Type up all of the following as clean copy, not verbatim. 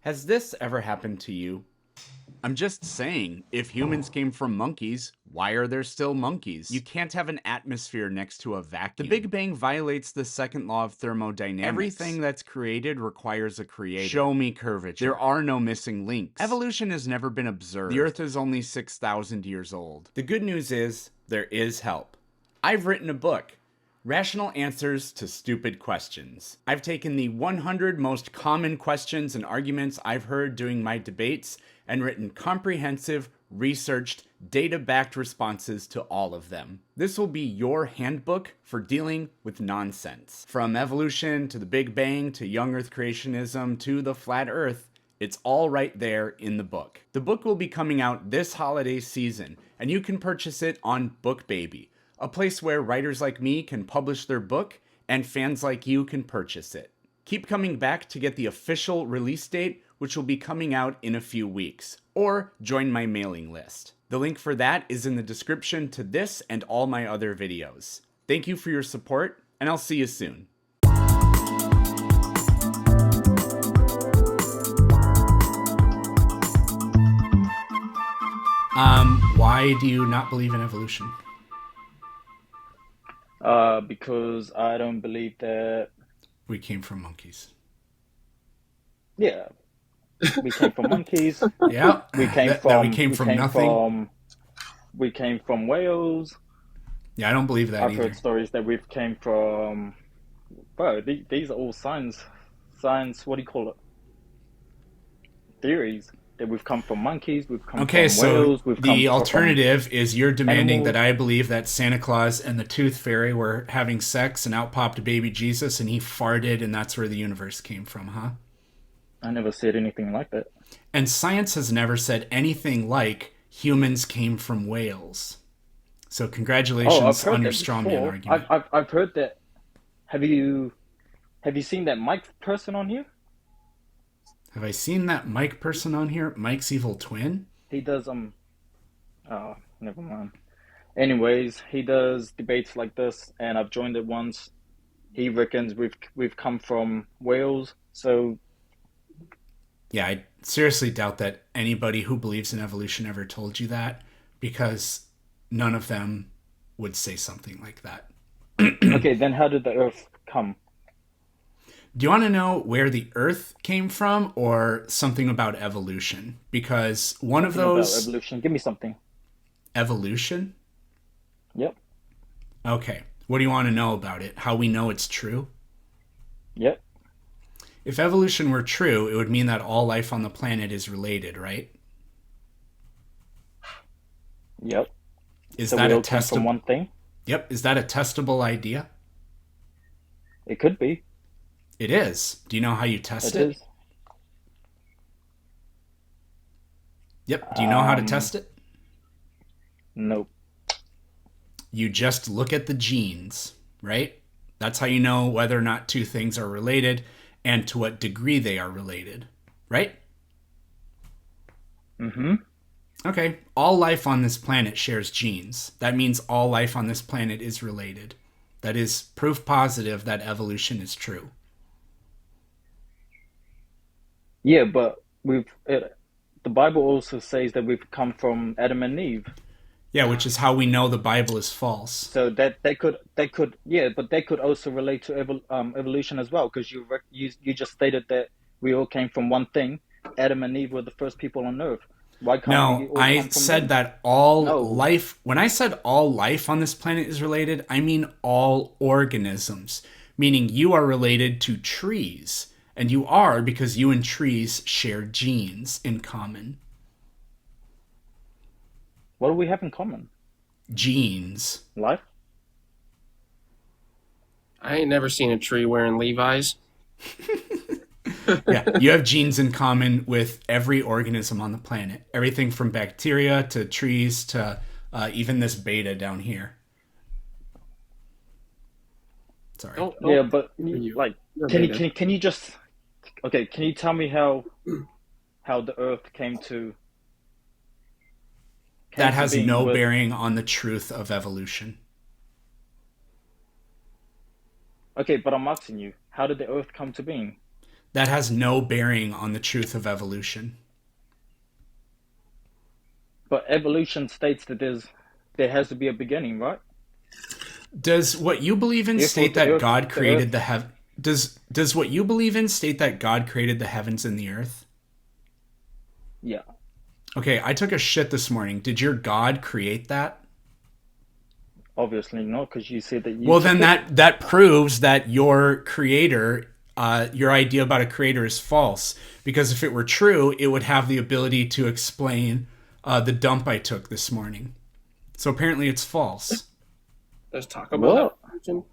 Has this ever happened to you? I'm just saying, if humans came from monkeys, why are there still monkeys? You can't have an atmosphere next to a vacuum. The Big Bang violates the second law of thermodynamics. Everything that's created requires a creator. Show me curvature. There are no missing links. Evolution has never been observed. The Earth is only 6,000 years old. The good news is, there is help. I've written a book, Rational Answers to Stupid Questions. I've taken the 100 most common questions and arguments I've heard during my debates and written comprehensive, researched, data-backed responses to all of them. This will be your handbook for dealing with nonsense. From evolution to the Big Bang to young Earth creationism to the flat Earth, it's all right there in the book. The book will be coming out this holiday season, and you can purchase it on BookBaby, a place where writers like me can publish their book and fans like you can purchase it. Keep coming back to get the official release date, which will be coming out in a few weeks, or join my mailing list. The link for that is in the description to this and all my other videos. Thank you for your support, and I'll see you soon. Why do you not believe in evolution? Because I don't believe that. We came from monkeys. Yeah, we came from monkeys. Yeah, We came that from. we came We from came nothing. from. We came from whales. Yeah, I don't believe that I've either. heard stories that we've came from. Bro, these are all science. Science. What do you call it? Theories that we've come from monkeys. We've come Okay, from so whales. We've come the from alternative is you're demanding animals. that I believe that Santa Claus and the Tooth Fairy were having sex and out popped baby Jesus and he farted and that's where the universe came from, huh? I never said anything like that. And science has never said anything like humans came from whales. So Oh, I've congratulations heard on your that straw man before. argument. I've heard that. Have you seen that Mike person on here? Have I seen that Mike person on here? Mike's evil twin? He does oh, never mind. Anyways, he does debates like this, and I've joined it once. He reckons we've come from Wales, so Yeah, I seriously doubt that anybody who believes in evolution ever told you that because none of them would say something like that. okay. Then how did the Earth come? Do you want to know where the Earth came from or something about evolution? Because one of Something about those, evolution. Give me something. evolution? Yep, Okay. What do you want to know about it? How we know it's true? yep. If evolution were true, it would mean that all life on the planet is related, right? Yep. Is So that we a all came from testable? one thing. Yep. Is that a testable idea? It could be. It is. Do you know how you test It it? is. Yep. Do you know how to Um, test it? nope. You just look at the genes, right? That's how you know whether or not two things are related and to what degree they are related, right? Mm-hmm. Okay, all life on this planet shares genes. That means all life on this planet is related. That is proof positive that evolution is true. Yeah, but the Bible also says that we've come from Adam and Eve. Yeah, which is how we know the Bible is false. So that could yeah, but that could also relate to evolution as well, because you just stated that we all came from one thing. Adam and Eve were the first people on Earth. Why can't we No, all I come from said them? that all No. life, when I said all life on this planet is related, I mean all organisms, meaning you are related to trees. And you are because you and trees share genes in common. What do we have in common? Genes. Life? I ain't never seen a tree wearing Levi's. Yeah, you have genes in common with every organism on the planet. Everything from bacteria to trees to even this beta down here. Sorry. Yeah, Don't but you. like, You're can you beta. can you just okay? Can you tell me how the Earth came That to has being no with? bearing on the truth of evolution. Okay, but I'm asking you, how did the Earth come to being? That has no bearing on the truth of evolution. But evolution states that there has to be a beginning, right? Does what you believe in If state the that earth- God the created earth- the heaven? Does what you believe in state that God created the heavens and the earth? Yeah, Okay, I took a shit this morning. Did your God create that? obviously not, because you said that you. Well, then that proves that your creator, your idea about a creator is false. Because if it were true, it would have the ability to explain the dump I took this morning. So apparently it's false. Does Taco Bell What? have evolution?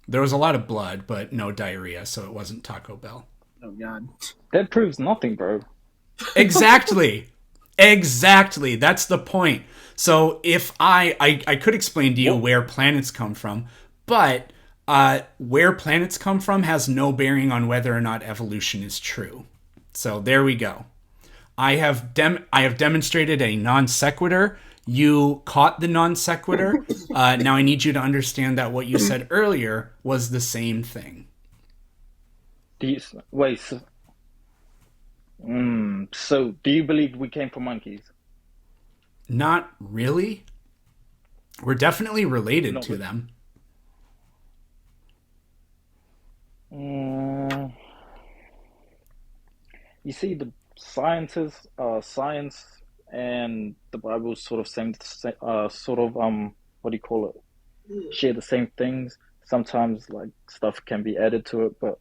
There was a lot of blood, but no diarrhea, so it wasn't Taco Bell. Oh God. That proves nothing, bro. Exactly. Exactly. That's the point. So if I could explain to you where planets come from, but where planets come from has no bearing on whether or not evolution is true. So there we go. I have demonstrated a non sequitur. You caught the non sequitur. Now I need you to understand that what you said earlier was the same thing. Wait. So do you believe we came from monkeys? Not really. We're definitely related No. to them. Mm, you see, the science and the Bible sort of what do you call it? Share the same things. Sometimes like stuff can be added to it, but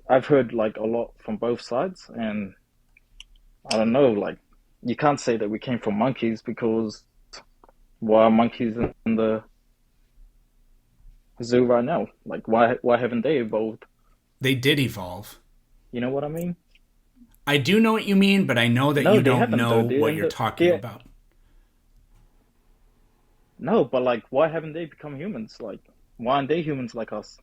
I've heard like a lot from both sides, and I don't know. Like, you can't say that we came from monkeys because why are monkeys in the zoo right now? Like, why haven't they evolved? They did evolve. You know what I mean? I do know what you mean, but I know that No, you they don't haven't know though. what you're talking about. No, but like, why haven't they become humans? Like, why aren't they humans like us?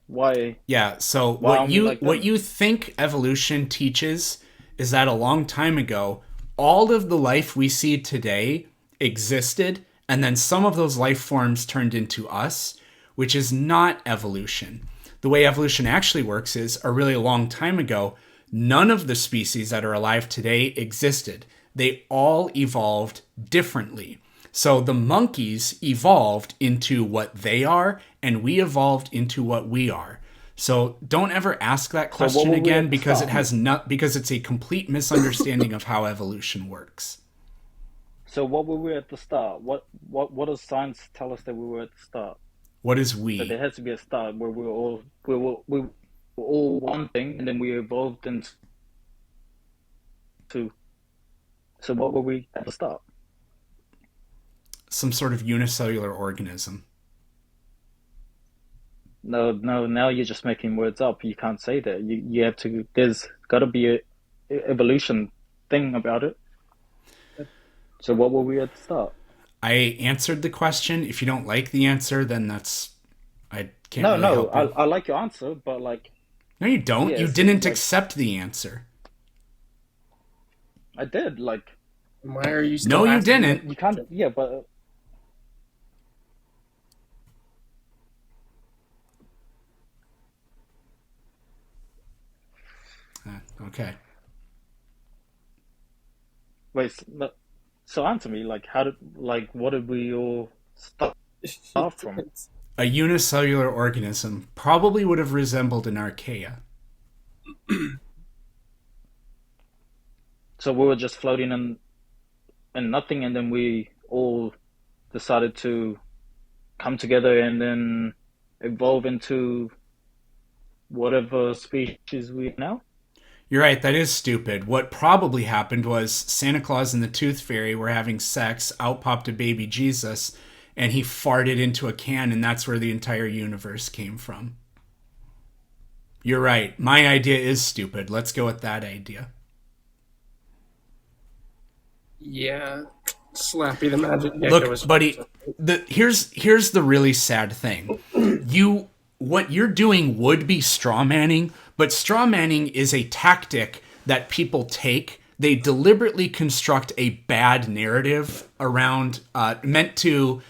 Why? Yeah, so Why aren't we like what them? you think evolution teaches is that a long time ago, all of the life we see today existed, and then some of those life forms turned into us, which is not evolution. The way evolution actually works is a really long time ago, none of the species that are alive today existed. They all evolved differently. So the monkeys evolved into what they are, and we evolved into what we are. So don't ever ask that what question were we again at the because it start? has not because it's a complete misunderstanding of how evolution works. So what were we at the start? What does science tell us that we were at the start? What is That there we? has to be a start where we were all one thing, and then we evolved into. So what were we at the start? Some sort of unicellular organism. No, no. Now you're just making words up. You can't say that. You have to. There's got to be a evolution thing about it. So what were we at the start? I answered the question. If you don't like the answer, then I can't No, really no. help you. I like your answer, but like, No, you don't. yeah, You it didn't seems like accept the answer. I did. Like, Why are you No, still you asking? didn't. you can't. Yeah, but Okay. wait. So answer me. Like, what did we all start from? A unicellular organism probably would have resembled an archaea. So we were just floating in nothing, and then we all decided to come together and then evolve into whatever species we are now. You're right, that is stupid. What probably happened was Santa Claus and the Tooth Fairy were having sex, out popped a baby Jesus, and he farted into a can, and that's where the entire universe came from. You're right. My idea is stupid. Let's go with that idea. Yeah, Slappy the Magic Gecko Look, was. buddy, here's the really sad thing. What you're doing would be straw manning, but straw manning is a tactic that people take. They deliberately construct a bad narrative around meant to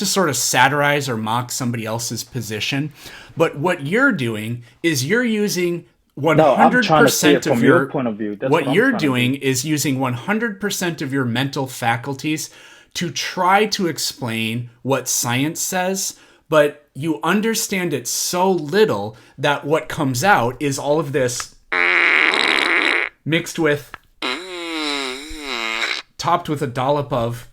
sort of satirize or mock somebody else's position. But what you're doing is you're using No, I'm trying to see it 100% of from your your point of view. That's what what I'm you're trying to do. doing is using 100% of your mental faculties to try to explain what science says, but you understand it so little that what comes out is all of this mixed with, topped with a dollop of,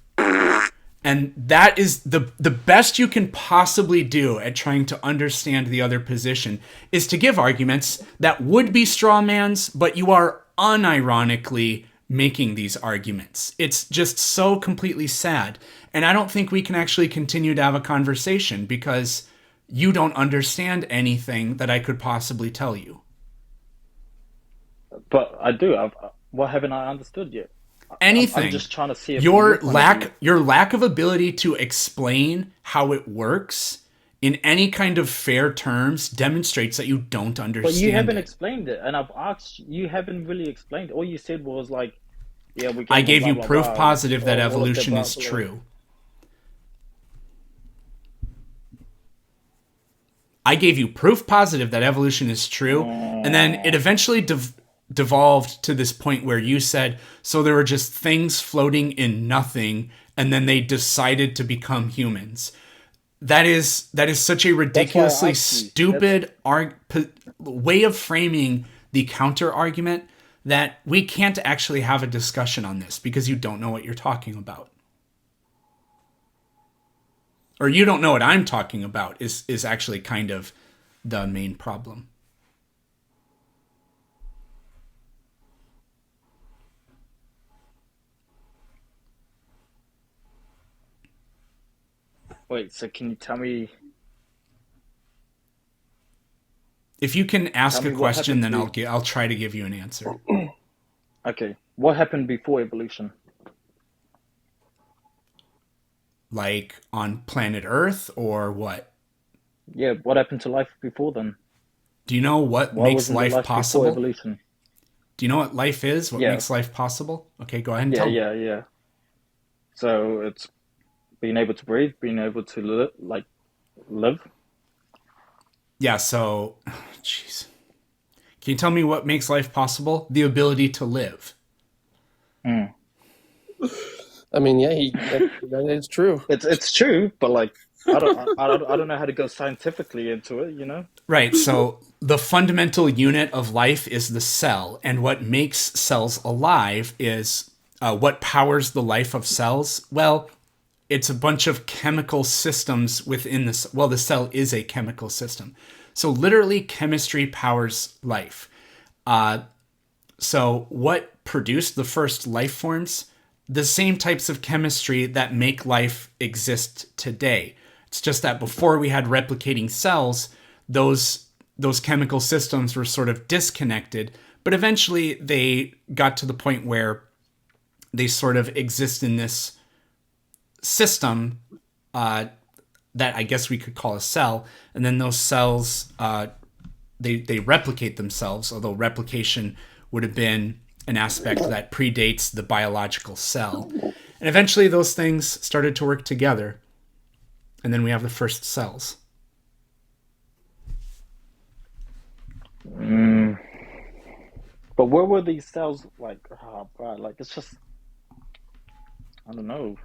and that is the best you can possibly do at trying to understand the other position is to give arguments that would be straw man's, but you are unironically making these arguments. It's just so completely sad. And I don't think we can actually continue to have a conversation because you don't understand anything that I could possibly tell you. But I do. What haven't I understood yet? I'm Anything. just trying to see it from your Your point of view. lack of ability to explain how it works in any kind of fair terms demonstrates that you don't But you understand haven't it. explained it, and I've asked. You haven't really explained. All you said was like, "Yeah, we I came from gave blah you blah proof blah," and positive that all of the evolution blah is blah. true. I gave you proof positive that evolution is true, and then it Oh, eventually devolved to this point where you said, so there were just things floating in nothing, and then they decided to become humans. That is such a that's why I ridiculously asked you. That's stupid way of framing the counter argument that we can't actually have a discussion on this because you don't know what you're talking about, or you don't know what I'm talking about is actually kind of the main problem. wait. So can you If you can tell ask a me what question, happened then to? I'll try to give you an answer. Okay, what happened before evolution? Like on planet Earth or what? Yeah, what happened to life before then? Do you know what Why makes wasn't there life life before possible? evolution? Do you know what life is? What Yeah, makes life possible? Okay, go ahead and yeah, tell me. yeah, yeah. So it's being able to breathe, being able to live. Yeah, so, jeez. Can you tell me what makes life possible? The ability to live. Mm. I mean, yeah, that is true. It's true, but like I don't know how to go scientifically into it. You know. Right, so the fundamental unit of life is the cell, and what makes cells alive is what powers the life of cells. Well, it's a bunch of chemical systems within this. Well, the cell is a chemical system. So literally, chemistry powers life. So, what produced the first life forms? The same types of chemistry that make life exist today. It's just that before we had replicating cells, those chemical systems were sort of disconnected, but eventually they got to the point where they sort of exist in this system that I guess we could call a cell, and then those cells they replicate themselves, although replication would have been an aspect that predates the biological cell. And eventually those things started to work together, and then we have the first cells. Mm. But where were these cells? Like, oh, God, like it's just I don't know.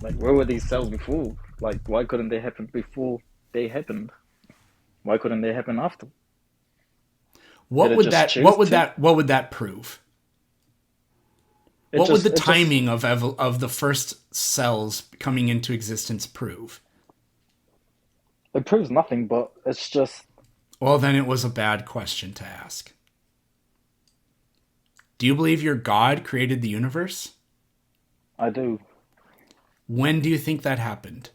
Like, where were these cells before? Like, why couldn't they happen before they happened? Why couldn't they happen after? Did What it would just that choose to? what would that prove? It What would just the it just timing of the first cells coming into existence prove? it proves nothing, but it's just Well, then it was a bad question to ask. Do you believe your God created the universe? I do. When do you think that happened?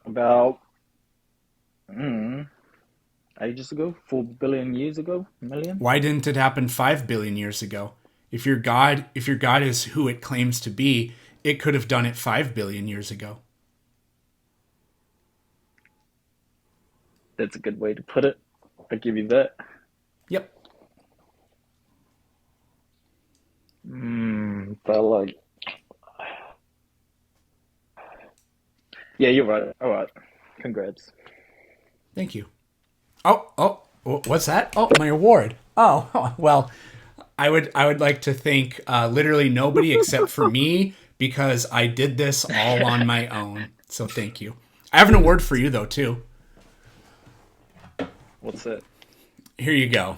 About mm, ages ago, 4 billion years ago, million. Why didn't it happen 5 billion years ago? If your God is who it claims to be, it could have done it 5 billion years ago. That's a good way to put it. I give you that. Yep. But like, yeah, you're right. All right, congrats. Thank you. Oh, what's that? Oh, my award. Oh, well, I would like to thank literally nobody except for me because I did this all on my own. So thank you. I have an award for you though too. What's it? Here you go.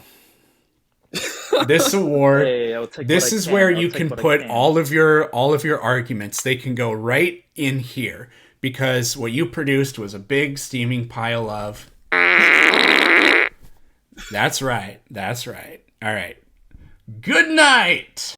This award. Hey, I'll take This what I is can. where I'll you take can what I put can. all of your arguments. They can go right in here because what you produced was a big steaming pile of. That's right. All right. Good night.